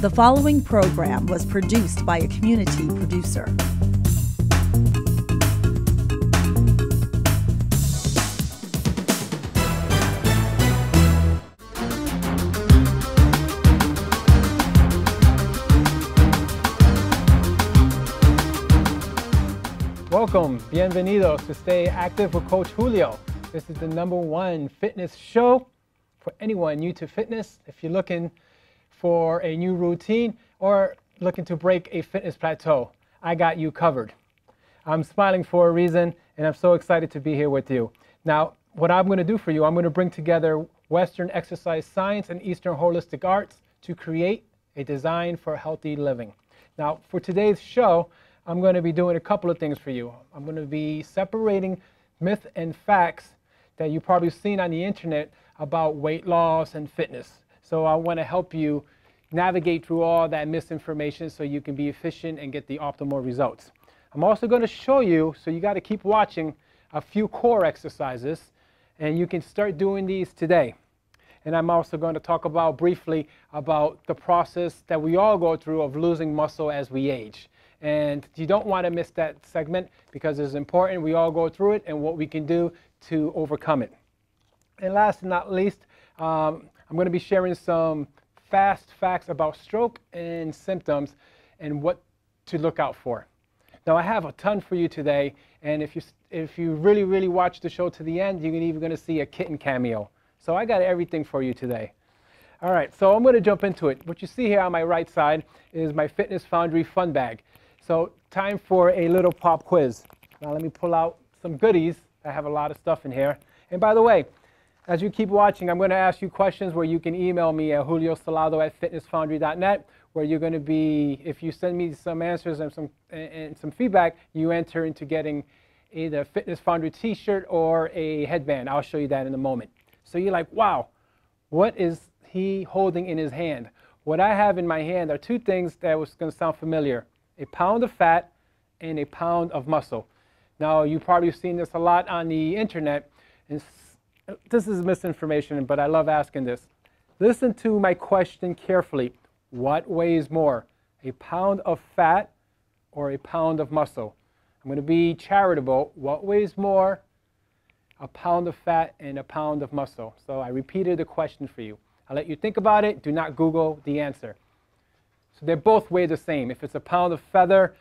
The following program was produced by a community producer. Welcome, bienvenidos to Stay Active with Coach Julio. This is the #1 fitness show for anyone new to fitness. If you're looking for a new routine or looking to break a fitness plateau, I got you covered. I'm smiling for a reason, and I'm so excited to be here with you. Now, what I'm going to do for you, I'm going to bring together Western exercise science and Eastern holistic arts to create a design for healthy living. Now, for today's show, I'm going to be doing a couple of things for you. I'm going to be separating myth and facts that you've probably seen on the internet about weight loss and fitness. So I want to help you navigate through all that misinformation so you can be efficient and get the optimal results. I'm also going to show you, so you got to keep watching, a few core exercises, and you can start doing these today. And I'm also going to talk about briefly about the process that we all go through of losing muscle as we age. And you don't want to miss that segment because it's important. We all go through it and what we can do to overcome it. And last but not least, I'm going to be sharing some fast facts about stroke and symptoms and what to look out for. Now, I have a ton for you today, and if you really watch the show to the end, you're even going to see a Kitten cameo. So I got everything for you today. All right, so I'm going to jump into it. What you see here on my right side is my Fitness Foundry fun bag. So time for a little pop quiz. Now let me pull out some goodies. I have a lot of stuff in here. And by the way, as you keep watching, I'm going to ask you questions where you can email me at juliosalado@fitnessfoundry.net, where you're going to be, if you send me some answers and some feedback, you enter into getting either a Fitness Foundry t-shirt or a headband. I'll show you that in a moment. So you're like, wow, what is he holding in his hand? What I have in my hand are two things that was going to sound familiar: a pound of fat and a pound of muscle. Now, you've probably seen this a lot on the internet, and this is misinformation, but I love asking this. Listen to my question carefully. What weighs more, a pound of fat or a pound of muscle? I'm going to be charitable. What weighs more, a pound of fat and a pound of muscle? So I repeated the question for you. I'll let you think about it. Do not Google the answer. So they both weigh the same. If it's a pound of feather,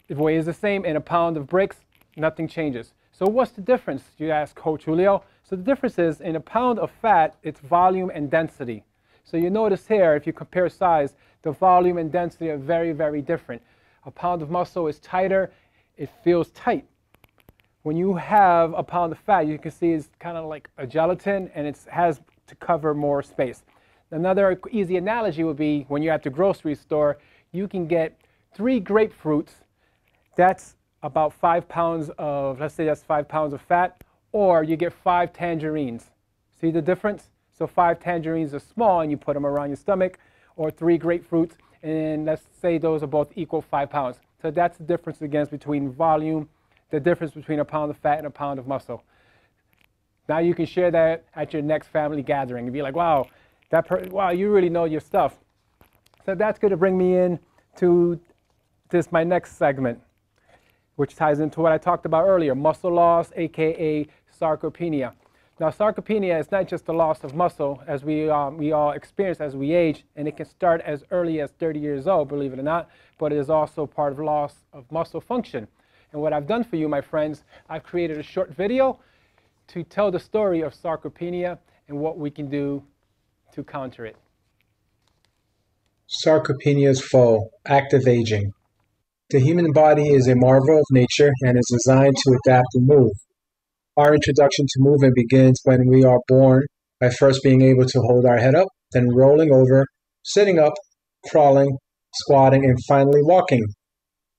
it weighs the same, and a pound of bricks, nothing changes. So what's the difference, you ask Coach Julio? So the difference is, in a pound of fat, it's volume and density. So you notice here, if you compare size, the volume and density are very different. A pound of muscle is tighter, it feels tight. When you have a pound of fat, you can see it's kind of like a gelatin, and it has to cover more space. Another easy analogy would be when you're at the grocery store, you can get 3 grapefruits. That's about 5 pounds of, let's say that's 5 pounds of fat, or you get 5 tangerines. See the difference? So 5 tangerines are small and you put them around your stomach, or 3 grapefruits, and let's say those are both equal 5 pounds. So that's the difference again between volume, the difference between a pound of fat and a pound of muscle. Now you can share that at your next family gathering and be like, wow, wow, you really know your stuff. So that's going to bring me in to my next segment, which ties into what I talked about earlier, muscle loss, aka sarcopenia. Now, sarcopenia is not just the loss of muscle, as we all experience as we age, and it can start as early as 30 years old, believe it or not, but it is also part of loss of muscle function. And what I've done for you, my friends, I've created a short video to tell the story of sarcopenia and what we can do to counter it. Sarcopenia's foe, active aging. The human body is a marvel of nature and is designed to adapt and move. Our introduction to movement begins when we are born by first being able to hold our head up, then rolling over, sitting up, crawling, squatting, and finally walking.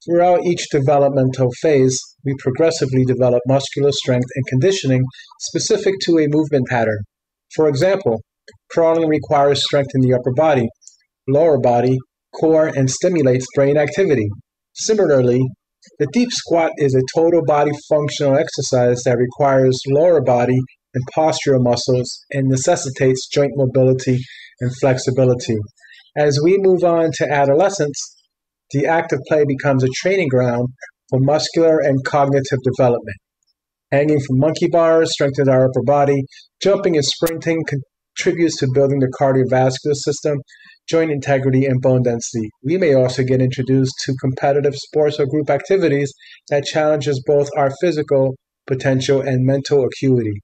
Throughout each developmental phase, we progressively develop muscular strength and conditioning specific to a movement pattern. For example, crawling requires strength in the upper body, lower body, core, and stimulates brain activity. Similarly, the deep squat is a total body functional exercise that requires lower body and postural muscles and necessitates joint mobility and flexibility. As we move on to adolescence, the active play becomes a training ground for muscular and cognitive development. Hanging from monkey bars strengthens our upper body. Jumping and sprinting contributes to building the cardiovascular system, joint integrity, and bone density. We may also get introduced to competitive sports or group activities that challenges both our physical potential and mental acuity.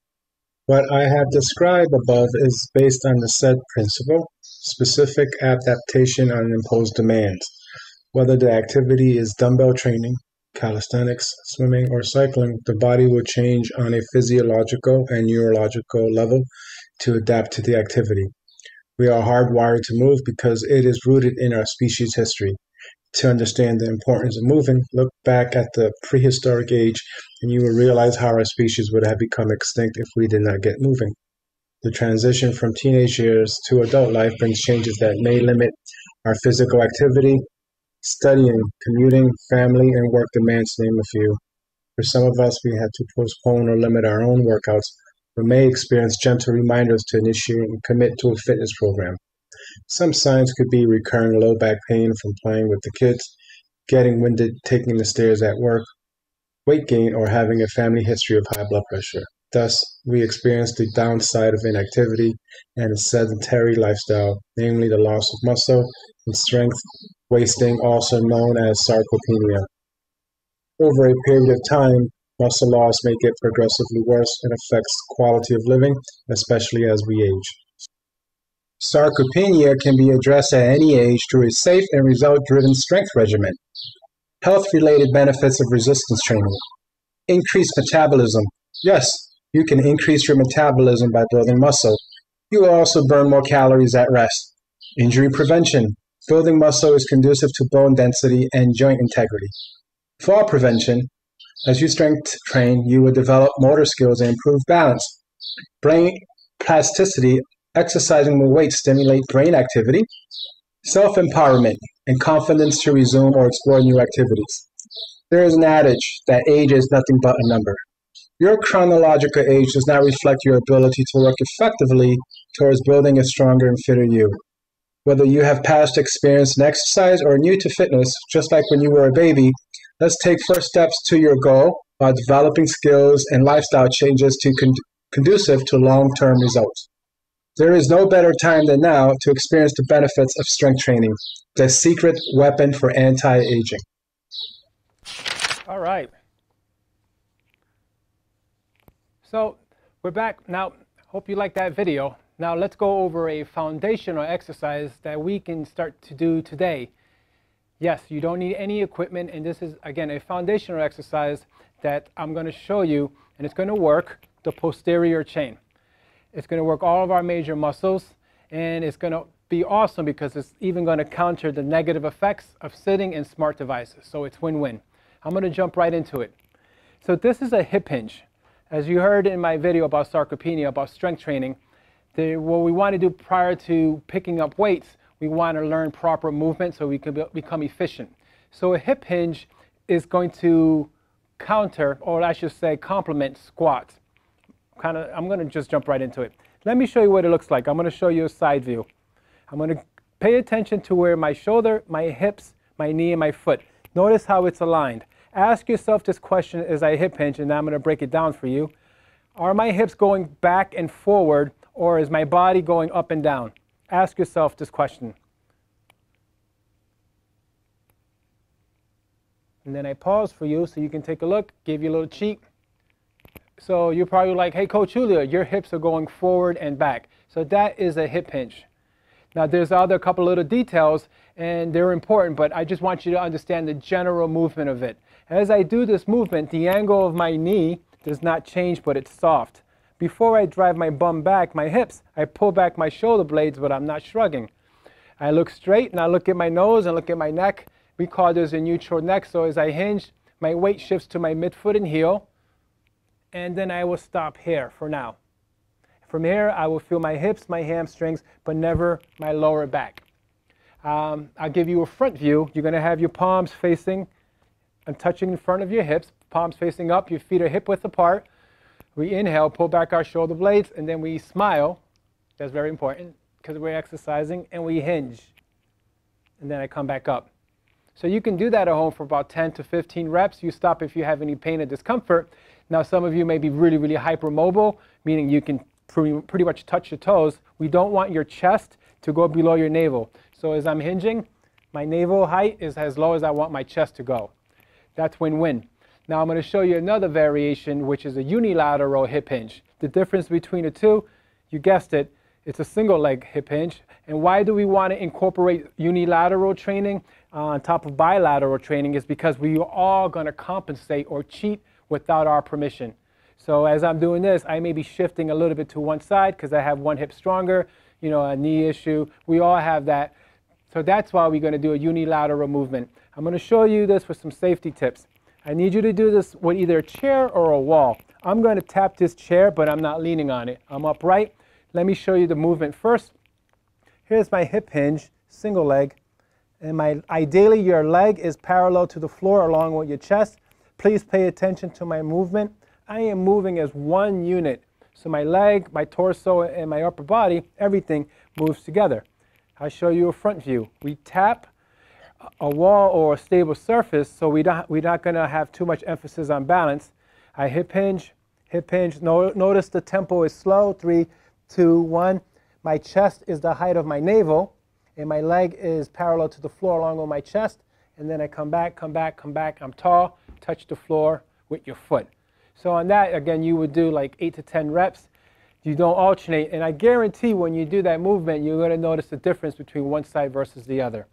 What I have described above is based on the said principle, specific adaptation on imposed demands. Whether the activity is dumbbell training, calisthenics, swimming, or cycling, the body will change on a physiological and neurological level to adapt to the activity. We are hardwired to move because it is rooted in our species' history. To understand the importance of moving, look back at the prehistoric age and you will realize how our species would have become extinct if we did not get moving. The transition from teenage years to adult life brings changes that may limit our physical activity. Studying, commuting, family, and work demands, to name a few. For some of us, we had to postpone or limit our own workouts, but may experience gentle reminders to initiate and commit to a fitness program. Some signs could be recurring low back pain from playing with the kids, getting winded taking the stairs at work, weight gain, or having a family history of high blood pressure. Thus, we experience the downside of inactivity and a sedentary lifestyle, namely the loss of muscle and strength, wasting, also known as sarcopenia. Over a period of time, muscle loss may get progressively worse and affects quality of living, especially as we age. Sarcopenia can be addressed at any age through a safe and result-driven strength regimen. Health-related benefits of resistance training. Increased metabolism. Yes, you can increase your metabolism by building muscle. You will also burn more calories at rest. Injury prevention. Building muscle is conducive to bone density and joint integrity. Fall prevention. As you strength train, you will develop motor skills and improve balance. Brain plasticity. Exercising with weight stimulate brain activity. Self-empowerment and confidence to resume or explore new activities. There is an adage that age is nothing but a number. Your chronological age does not reflect your ability to work effectively towards building a stronger and fitter you. Whether you have past experience in exercise or new to fitness, just like when you were a baby, let's take first steps to your goal while developing skills and lifestyle changes to conducive to long-term results. There is no better time than now to experience the benefits of strength training, the secret weapon for anti-aging. All right. So we're back now. Hope you liked that video. Now let's go over a foundational exercise that we can start to do today. Yes, you don't need any equipment, and this is, again, a foundational exercise that I'm going to show you, and it's going to work the posterior chain. It's going to work all of our major muscles, and it's going to be awesome because it's even going to counter the negative effects of sitting in smart devices. So it's win-win. I'm going to jump right into it. So this is a hip hinge. As you heard in my video about sarcopenia, about strength training, what we want to do prior to picking up weights, we want to learn proper movement so we can become efficient. So a hip hinge is going to counter, or I should say complement squats. I'm going to just jump right into it. Let me show you what it looks like. I'm going to show you a side view. I'm going to pay attention to where my shoulder, my hips, my knee, and my foot. Notice how it's aligned. Ask yourself this question as I hip hinge, and now I'm going to break it down for you. Are my hips going back and forward, or is my body going up and down? Ask yourself this question. And then I pause for you so you can take a look, give you a little cheat. So you're probably like, hey, Coach Julio, your hips are going forward and back. So that is a hip hinge. Now there's other couple little details, and they're important, but I just want you to understand the general movement of it. As I do this movement, the angle of my knee does not change, but it's soft. Before I drive my bum back, my hips, I pull back my shoulder blades, but I'm not shrugging. I look straight, and I look at my nose and look at my neck. We call this a neutral neck. So as I hinge, my weight shifts to my midfoot and heel, and then I will stop here for now. From here, I will feel my hips, my hamstrings, but never my lower back. I'll give you a front view. You're going to have your palms facing and touching in front of your hips, palms facing up, your feet are hip width apart. We inhale, pull back our shoulder blades, and then we smile. That's very important because we're exercising, and we hinge. and then I come back up. So you can do that at home for about 10 to 15 reps. You stop if you have any pain or discomfort. Now, some of you may be really, really hypermobile, meaning you can pretty much touch your toes. We don't want your chest to go below your navel. So as I'm hinging, my navel height is as low as I want my chest to go. That's win-win. Now I'm going to show you another variation, which is a unilateral hip hinge. The difference between the two, you guessed it, it's a single leg hip hinge. And why do we want to incorporate unilateral training on top of bilateral training is because we are all going to compensate or cheat without our permission. So as I'm doing this, I may be shifting a little bit to one side because I have one hip stronger, you know, a knee issue. We all have that. So that's why we're going to do a unilateral movement. I'm going to show you this with some safety tips. I need you to do this with either a chair or a wall. I'm going to tap this chair, but I'm not leaning on it. I'm upright. Let me show you the movement first. Here's my hip hinge, single leg. And ideally, your leg is parallel to the floor along with your chest. Please pay attention to my movement. I am moving as one unit. So my leg, my torso, and my upper body, everything moves together. I'll show you a front view. We tap a wall or a stable surface, so we're not going to have too much emphasis on balance. I hip hinge, hip hinge. Notice the tempo is slow, 3, 2, 1. My chest is the height of my navel, and my leg is parallel to the floor along with my chest. And then I come back, come back, come back. I'm tall, touch the floor with your foot. So on that, again, you would do like 8 to 10 reps. You don't alternate, and I guarantee when you do that movement, you're going to notice the difference between one side versus the other.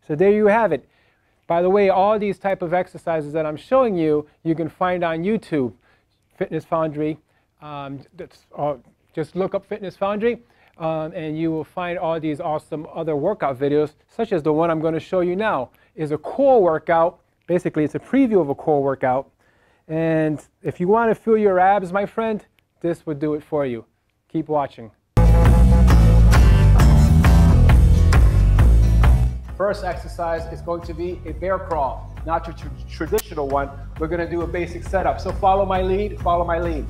So there you have it. By the way, all these type of exercises that I'm showing you, you can find on YouTube, Fitness Foundry. Just look up Fitness Foundry, and you will find all these awesome other workout videos, such as the one I'm going to show you now. Is a core workout. Basically, it's a preview of a core workout. And if you want to feel your abs, my friend, this would do it for you. Keep watching. First exercise is going to be a bear crawl, not your traditional one. We're going to do a basic setup. So follow my lead, follow my lead.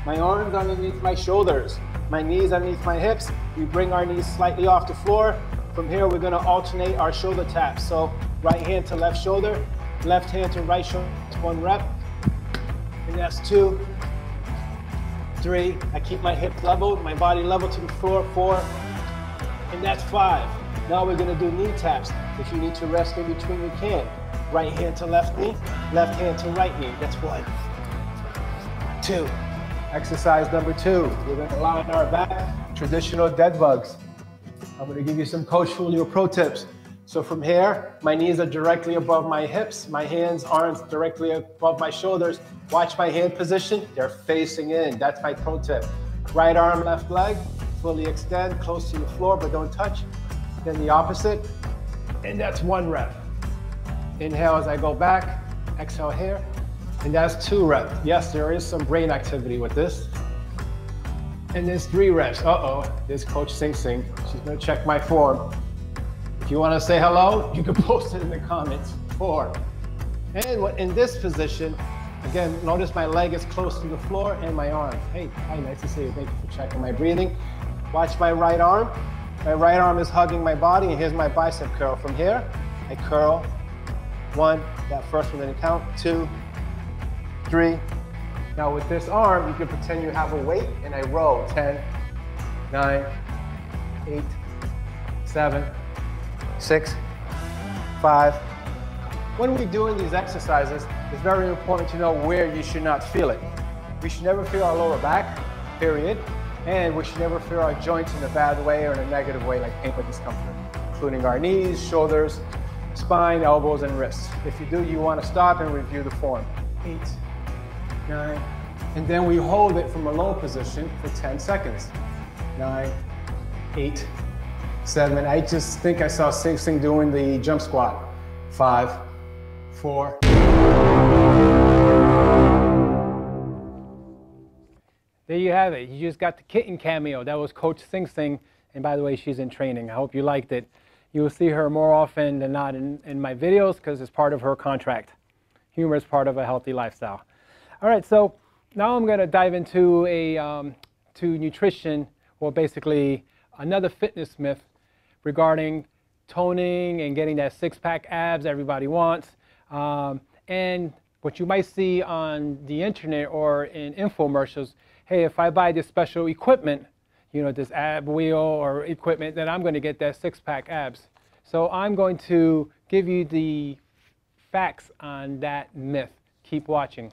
My arms underneath my shoulders, my knees underneath my hips. We bring our knees slightly off the floor. From here, we're going to alternate our shoulder taps. So right hand to left shoulder, left hand to right shoulder. That's 1 rep. And that's 2, 3. I keep my hips level, my body level to the floor. 4. And that's 5. Now we're going to do knee taps. If you need to rest in between, you can. Right hand to left knee, left hand to right knee. That's 1, 2. Exercise number 2. We're going to lie on our back, traditional dead bugs. I'm going to give you some Coach Julio pro tips. So from here, my knees are directly above my hips, my hands, arms directly above my shoulders. Watch my hand position, they're facing in. That's my pro tip. Right arm, left leg, fully extend, close to the floor, but don't touch. Then the opposite, and that's 1 rep. Inhale as I go back, exhale here, and that's 2 reps. Yes, there is some brain activity with this. And there's 3 reps. Uh-oh, there's Coach Sing Sing. She's gonna check my form. If you wanna say hello, you can post it in the comments. 4. And in this position, again, notice my leg is close to the floor and my arm. Hey, hi, nice to see you. Thank you for checking my breathing. Watch my right arm. My right arm is hugging my body, and here's my bicep curl. From here, I curl. 1, that first one didn't count. 2, 3. Now with this arm, you can pretend you have a weight, and I roll. 10, 9, 8, 7, 6, 5. When we're doing these exercises, it's very important to know where you should not feel it. We should never feel our lower back, period. And we should never feel our joints in a bad way or in a negative way, like pain or discomfort, including our knees, shoulders, spine, elbows, and wrists. If you do, you want to stop and review the form. 8, 9, and then we hold it from a low position for 10 seconds. 9, 8, 7. I just think I saw Sing Sing doing the jump squat. 5, 4. There you have it. You just got the Kitten cameo. That was Coach Sing Sing. And by the way, she's in training. I hope you liked it. You will see her more often than not in my videos because it's part of her contract. Humor is part of a healthy lifestyle. All right, so now I'm going to dive into to nutrition, or basically another fitness myth regarding toning and getting that six-pack abs everybody wants. And what you might see on the internet or in infomercials, hey, if I buy this special equipment, this ab wheel or equipment, then I'm going to get that six-pack abs. So I'm going to give you the facts on that myth. Keep watching.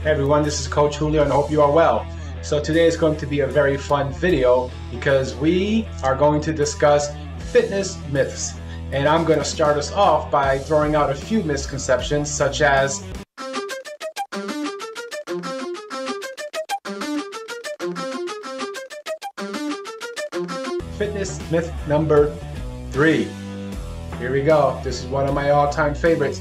Hey everyone, this is Coach Julio and I hope you are well. So today is going to be a very fun video because we are going to discuss fitness myths. And I'm going to start us off by throwing out a few misconceptions such as fitness myth number 3. Here we go. This is one of my all-time favorites.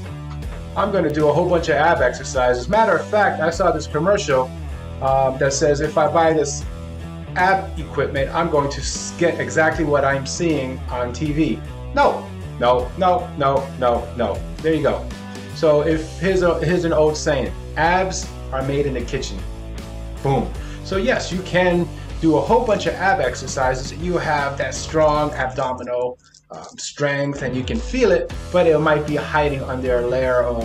I'm going to do a whole bunch of ab exercises. Matter of fact, I saw this commercial that says if I buy this ab equipment, I'm going to get exactly what I'm seeing on TV. No, no, no, no, no, no. There you go. So here's an old saying, abs are made in the kitchen. Boom. So yes, you can do a whole bunch of ab exercises. You have that strong abdominal strength and you can feel it, but it might be hiding under a layer of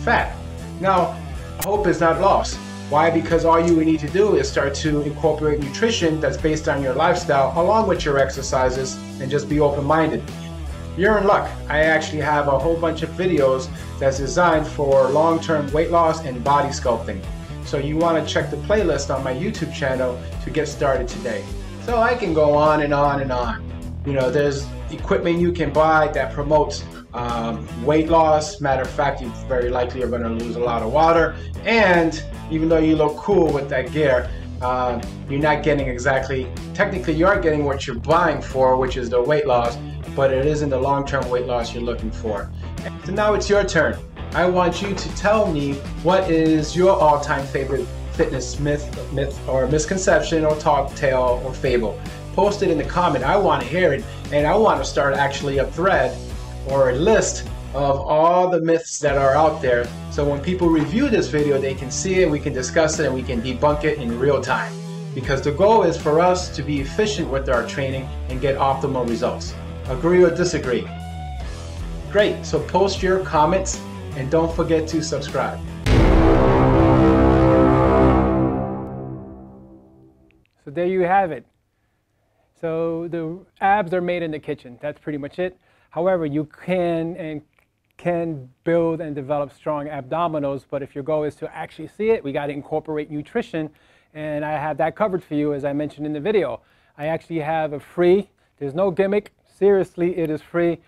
fat. Now, hope is not lost. Why? Because all you need to do is start to incorporate nutrition that's based on your lifestyle along with your exercises and just be open-minded. You're in luck. I actually have a whole bunch of videos that's designed for long-term weight loss and body sculpting. So you want to check the playlist on my YouTube channel to get started today. So I can go on and on and on. There's equipment you can buy that promotes weight loss. Matter of fact, you very likely are going to lose a lot of water. And even though you look cool with that gear, you're not getting exactly, technically you are getting what you're buying for, which is the weight loss, but it isn't the long-term weight loss you're looking for. So now it's your turn. I want you to tell me what is your all-time favorite fitness myth or misconception or talk tale or fable. Post it in the comment. I want to hear it, and I want to start actually a thread or a list of all the myths that are out there, so when people review this video they can see it, we can discuss it, and we can debunk it in real time, because the goal is for us to be efficient with our training and get optimal results. Agree or disagree? Great. So post your comments and don't forget to subscribe. So there you have it. So the abs are made in the kitchen. That's pretty much it. However, you can build and develop strong abdominals, but if your goal is to actually see it, we got to incorporate nutrition, and I have that covered for you as I mentioned in the video. I actually have a free, there's no gimmick, seriously it is free,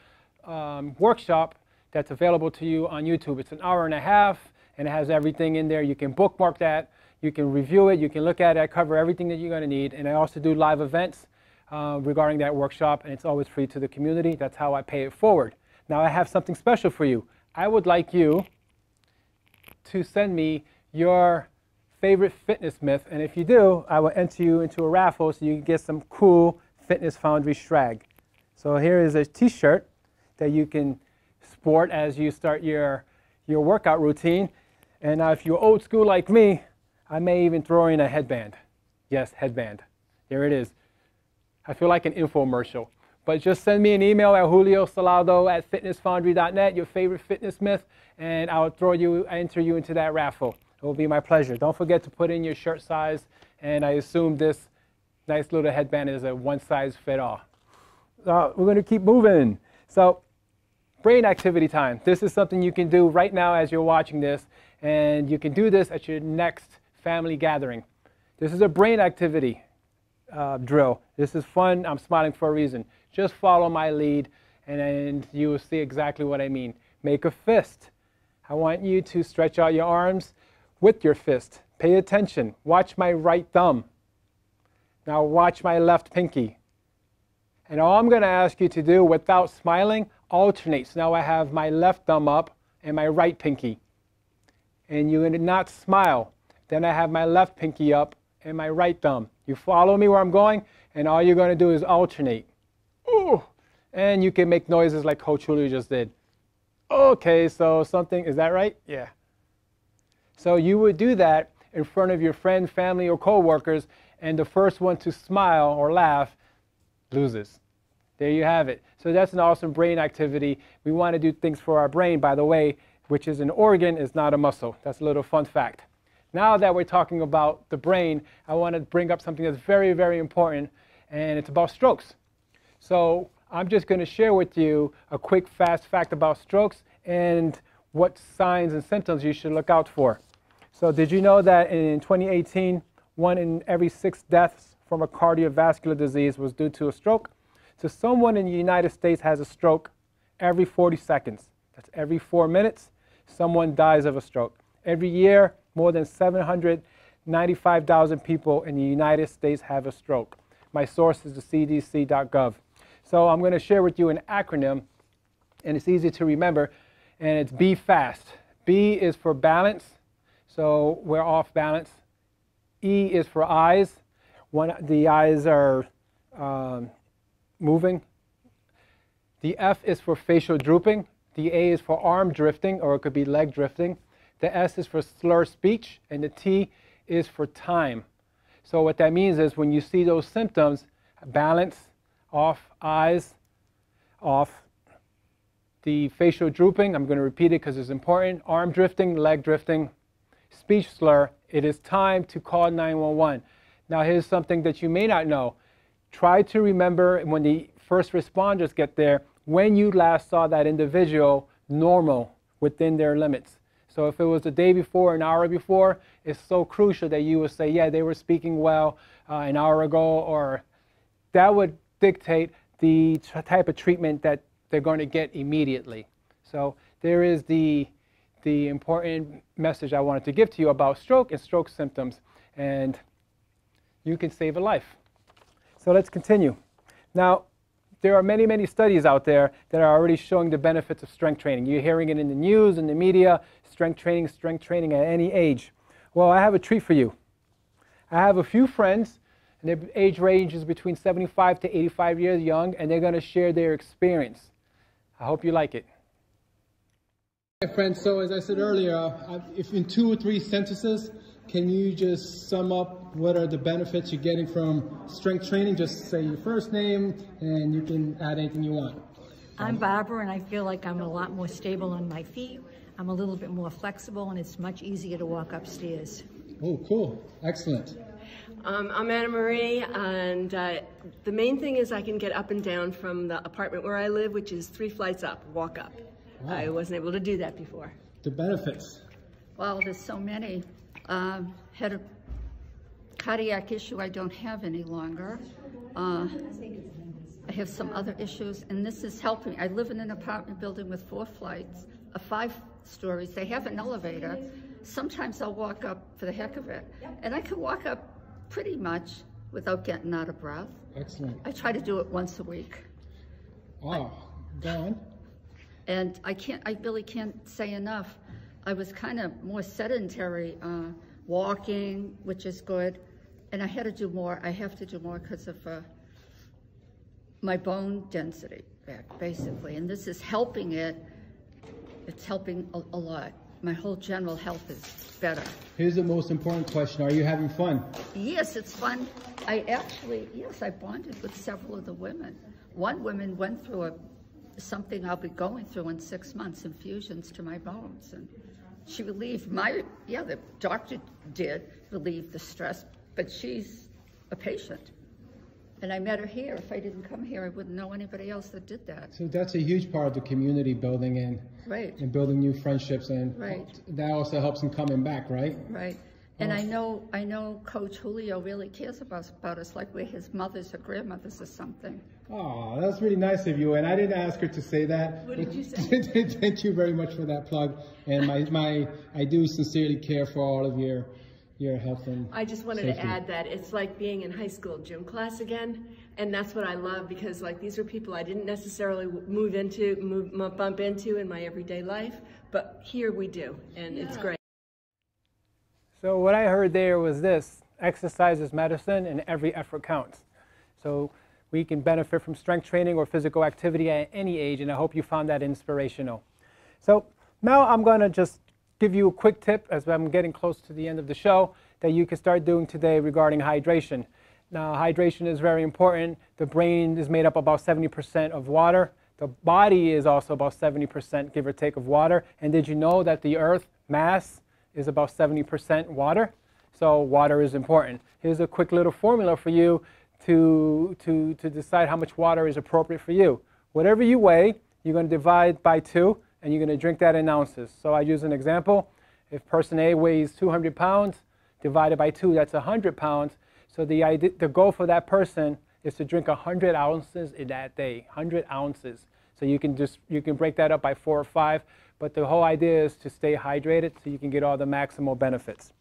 workshop that's available to you on YouTube. It's an hour and a half and it has everything in there. You can bookmark that, you can review it, you can look at it. I cover everything that you're going to need, and I also do live events regarding that workshop, and it's always free to the community. That's how I pay it forward. Now I have something special for you. I would like you to send me your favorite fitness myth, and if you do, I will enter you into a raffle so you can get some cool Fitness Foundry swag. So here is a t-shirt that you can sport as you start your workout routine. And now if you're old school like me, I may even throw in a headband. Yes, headband. There it is. I feel like an infomercial. But just send me an email at juliosalado@fitnessfoundry.net, your favorite fitness myth, and I'll enter you into that raffle. It will be my pleasure. Don't forget to put in your shirt size, and I assume this nice little headband is a one-size-fits-all. We're going to keep moving. So, brain activity time. This is something you can do right now as you're watching this, and you can do this at your next family gathering. This is a brain activity drill. This is fun. I'm smiling for a reason. Just follow my lead, and you will see exactly what I mean. Make a fist. I want you to stretch out your arms with your fist. Pay attention. Watch my right thumb. Now watch my left pinky. And all I'm going to ask you to do without smiling, alternate. So now I have my left thumb up and my right pinky. And you're going to not smile. Then I have my left pinky up and my right thumb. You follow me where I'm going, and all you're going to do is alternate. Ooh. And you can make noises like Coach Julio just did. Okay, so something, is that right? Yeah. So you would do that in front of your friends, family, or co-workers, and the first one to smile or laugh loses. There you have it. So that's an awesome brain activity. We want to do things for our brain, by the way, which is an organ, is not a muscle. That's a little fun fact. Now that we're talking about the brain, I want to bring up something that's very, very important, and it's about strokes. So I'm just going to share with you a quick, fast fact about strokes and what signs and symptoms you should look out for. So did you know that in 2018, 1 in every 6 deaths from a cardiovascular disease was due to a stroke? So someone in the United States has a stroke every 40 seconds. That's every 4 minutes, someone dies of a stroke. Every year, more than 795,000 people in the United States have a stroke. My source is the cdc.gov. So I'm going to share with you an acronym, and it's easy to remember, and it's B FAST. B is for balance, so we're off balance. E is for eyes. The eyes are moving. The F is for facial drooping. The A is for arm drifting, or it could be leg drifting. The S is for slur speech, and the T is for time. So what that means is when you see those symptoms, balance, off, eyes, off. The facial drooping, I'm going to repeat it because it's important. Arm drifting, leg drifting, speech slur. It is time to call 911. Now here's something that you may not know. Try to remember when the first responders get there, when you last saw that individual normal within their limits. So if it was the day before, an hour before, it's so crucial that you would say, yeah, they were speaking well an hour ago, or that would dictate the type of treatment that they're going to get immediately. So there is the important message I wanted to give to you about stroke and stroke symptoms, and you can save a life. So let's continue. Now, there are many, many studies out there that are already showing the benefits of strength training. You're hearing it in the news, in the media, strength training at any age. Well, I have a treat for you. I have a few friends, and their age range is between 75 to 85 years young, and they're going to share their experience. I hope you like it. Hey friends, so as I said earlier, if in 2 or 3 sentences, can you just sum up what are the benefits you're getting from strength training? Just say your first name, and you can add anything you want. I'm Barbara, and I feel like I'm a lot more stable on my feet. I'm a little bit more flexible, and it's much easier to walk upstairs. Oh, cool. Excellent. I'm Anna Marie, and the main thing is I can get up and down from the apartment where I live, which is 3 flights up, walk up. Wow. I wasn't able to do that before. The benefits. Well, there's so many. Had a cardiac issue I don't have any longer. I have some other issues, and this is helping. I live in an apartment building with 4 flights, 5 stories. They have an elevator. Sometimes I'll walk up for the heck of it, and I can walk up pretty much without getting out of breath. Excellent. I try to do it once a week. Oh, go on. And I really can't say enough. I was kind of more sedentary, walking, which is good, and I had to do more. I have to do more because of my bone density back, basically, and this is helping it. It's helping a lot. My whole general health is better. Here's the most important question. Are you having fun? Yes, it's fun. I bonded with several of the women. One woman went through something I'll be going through in 6 months, infusions to my bones, and she relieved the doctor did relieve the stress, but she's a patient. And I met her here. If I didn't come here, I wouldn't know anybody else that did that. So that's a huge part of the community building and building new friendships, and that also helps in coming back, right? Right. And I know Coach Julio really cares about us, like we're his mothers or grandmothers or something. Oh, that's really nice of you. And I didn't ask her to say that. What did you say? Thank you very much for that plug. And I do sincerely care for all of your health and I just wanted to add that it's like being in high school gym class again. And that's what I love, because like these are people I didn't necessarily bump into in my everyday life, but here we do, and it's great. So what I heard there was this: exercise is medicine and every effort counts. So we can benefit from strength training or physical activity at any age, and I hope you found that inspirational. So now I'm going to just give you a quick tip as I'm getting close to the end of the show. that you can start doing today regarding hydration. Now, hydration is very important. The brain is made up about 70% of water. The body is also about 70%, give or take, of water. And did you know that the Earth mass is about 70% water? So water is important. Here's a quick little formula for you to decide how much water is appropriate for you. Whatever you weigh, you're going to divide by 2, and you're going to drink that in ounces. So I use an example. If person A weighs 200 pounds, divided by 2, that's 100 pounds. So the goal for that person is to drink 100 ounces in that day, 100 ounces. So you can break that up by 4 or 5, but the whole idea is to stay hydrated so you can get all the maximal benefits.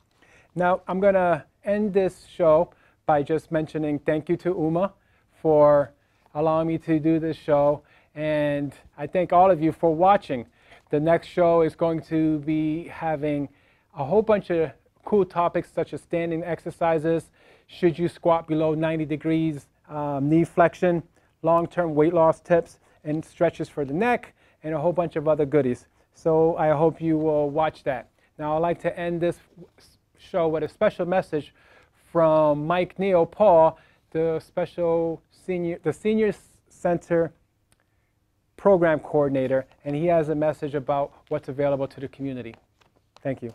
Now, I'm going to end this show by just mentioning thank you to Uma for allowing me to do this show, and I thank all of you for watching. The next show is going to be having a whole bunch of cool topics such as standing exercises, should you squat below 90 degrees, knee flexion, long-term weight loss tips, and stretches for the neck, and a whole bunch of other goodies. So I hope you will watch that. Now I'd like to end this show with a special message from Mike Neo Paul, the Senior Center Program Coordinator, and he has a message about what's available to the community. Thank you.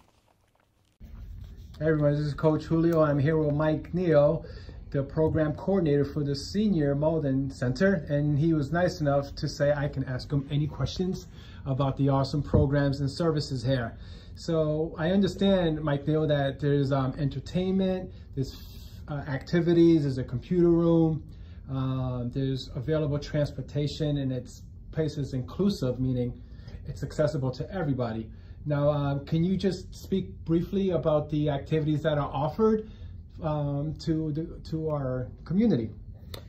Hey everyone, this is Coach Julio. I'm here with Mike Neo, the Program Coordinator for the Senior Malden Center, and he was nice enough to say I can ask him any questions about the awesome programs and services here. So I understand, Mike Neo, that there's entertainment, there's activities, there's a computer room, there's available transportation, and its place is inclusive, meaning it's accessible to everybody. Now, can you just speak briefly about the activities that are offered to our community?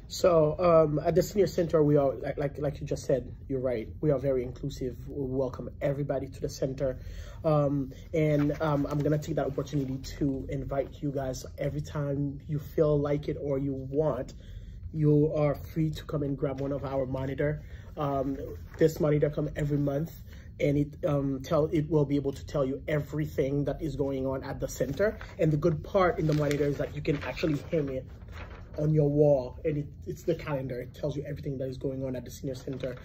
So at the Senior Center, we are, like you just said, you're right, we are very inclusive. We welcome everybody to the center. I'm gonna take that opportunity to invite you guys, every time you feel like it or you want, you are free to come and grab one of our monitor. This monitor comes every month, and it will be able to tell you everything that is going on at the center. And the good part in the monitor is that you can actually hang it on your wall, and it's the calendar. It tells you everything that is going on at the Senior Center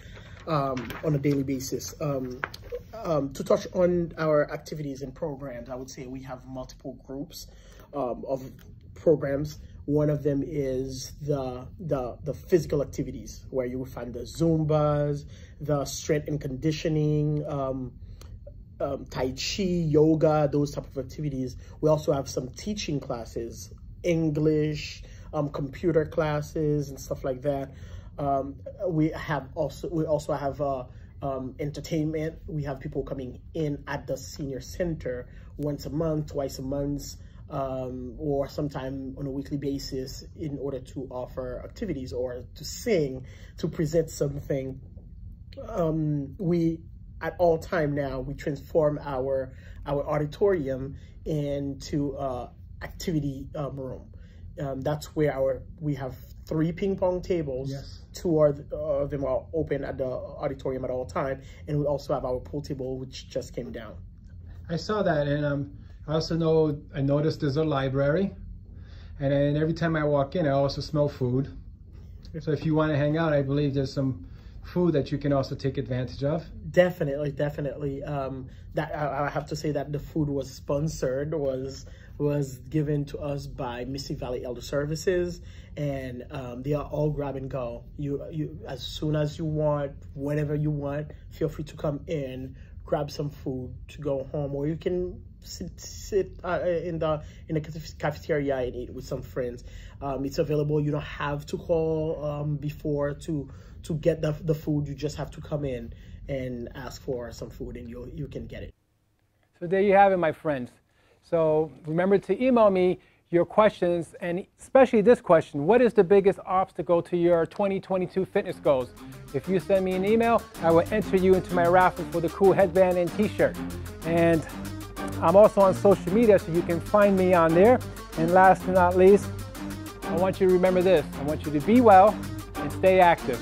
on a daily basis. To touch on our activities and programs, I would say we have multiple groups of programs. One of them is the physical activities, where you will find the Zumbas, the strength and conditioning, Tai Chi, yoga, those type of activities. We also have some teaching classes, English, computer classes and stuff like that. We also have entertainment. We have people coming in at the Senior Center once a month, twice a month, or sometime on a weekly basis, in order to offer activities or to sing, to present something. We, at all time now, we transform our auditorium into activity room. That's where we have 3 ping pong tables. Yes. 2 of them are open at the auditorium at all time, and we also have our pool table, which just came down. I saw that, and I noticed there's a library, and then every time I walk in, I also smell food. So if you want to hang out, I believe there's some food that you can also take advantage of. Definitely. That I have to say that the food was sponsored, was given to us by Mississippi Valley Elder Services, and they are all grab and go. You as soon as you want, whenever you want, feel free to come in, grab some food to go home, or you can sit in the cafeteria and eat with some friends. It's available. You don't have to call before to get the food. You just have to come in and ask for some food, and you can get it. So there you have it, my friends. So remember to email me your questions, and especially this question: what is the biggest obstacle to your 2022 fitness goals? If you send me an email, I will enter you into my raffle for the cool headband and t-shirt. And I'm also on social media, so you can find me on there. And last but not least, I want you to remember this: I want you to be well and stay active.